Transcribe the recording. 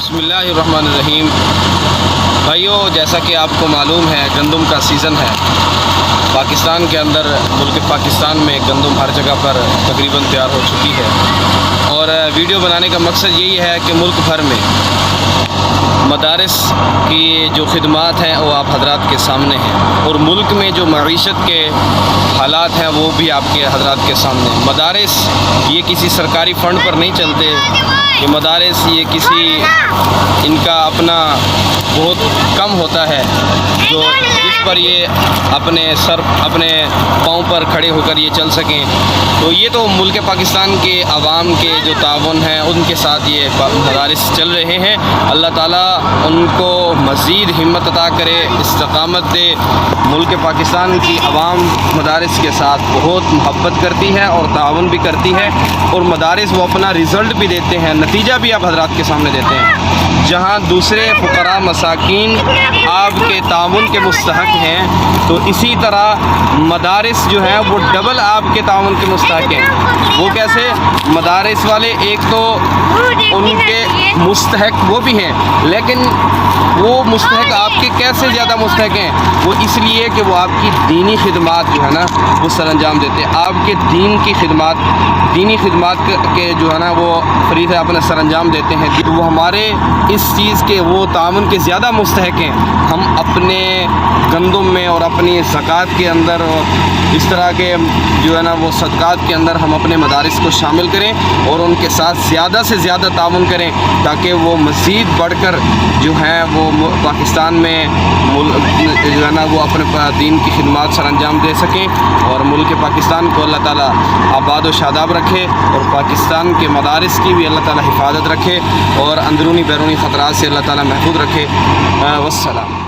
بسم اللہ الرحمن الرحیم۔ بھائیو، جیسا کہ آپ کو معلوم ہے گندم کا سیزن ہے پاکستان کے اندر۔ ملک پاکستان میں گندم ہر جگہ پر تقریباً تیار ہو چکی ہے، اور ویڈیو بنانے کا مقصد یہی ہے کہ ملک بھر میں مدارس کی جو خدمات ہیں وہ آپ حضرات کے سامنے ہیں، اور ملک میں جو معیشت کے حالات ہیں وہ بھی آپ کے حضرات کے سامنے ہیں۔ مدارس یہ کسی سرکاری فنڈ پر نہیں چلتے، یہ مدارس یہ کسی ان کا اپنا بہت کم ہوتا ہے جو جس پر یہ اپنے پاؤں پر کھڑے ہو کر یہ چل سکیں۔ تو یہ تو ملک پاکستان کے عوام کے جو تعاون ہیں ان کے ساتھ یہ مدارس چل رہے ہیں۔ اللہ تعالیٰ ان کو مزید ہمت عطا کرے، استقامت دے۔ ملک پاکستان کی عوام مدارس کے ساتھ بہت محبت کرتی ہے اور تعاون بھی کرتی ہے، اور مدارس وہ اپنا رزلٹ بھی دیتے ہیں، نتیجہ بھی آپ حضرات کے سامنے دیتے ہیں۔ جہاں دوسرے فقراء مساکین آپ کے تعاون کے مستحق ہیں، تو اسی طرح مدارس جو ہیں وہ ڈبل آپ کے تعاون کے مستحق ہیں۔ وہ کیسے؟ مدارس والے ایک تو ان کے مستحق وہ بھی ہیں، لیکن وہ مستحق آپ کے کیسے زیادہ مستحق ہیں؟ وہ اس لیے کہ وہ آپ کی دینی خدمات جو ہے نا وہ سر انجام دیتے ہیں۔ آپ کے دین کی خدمات، دینی خدمات کے جو ہے نا وہ فریضے اپنا سر انجام دیتے ہیں، تو وہ ہمارے اس چیز کے وہ تعاون کے زیادہ مستحق ہیں۔ ہم اپنے گندم میں اور اپنی زکوٰۃ کے اندر اس طرح کے جو ہے نا وہ صدقات کے اندر ہم اپنے مدارس کو شامل کریں اور ان کے ساتھ زیادہ سے زیادہ تعاون کریں، تاکہ وہ مزید بڑھ کر جو ہیں وہ پاکستان میں جو ہے نا وہ اپنے دین کی خدمات سر انجام دے سکیں، اور ملک پاکستان کو اللہ تعالیٰ آباد و شاداب رکھے، اور پاکستان کے مدارس کی بھی اللہ تعالیٰ حفاظت رکھے، اور اندرونی بیرونی خطرات سے اللہ تعالیٰ محفوظ رکھے۔ والسلام۔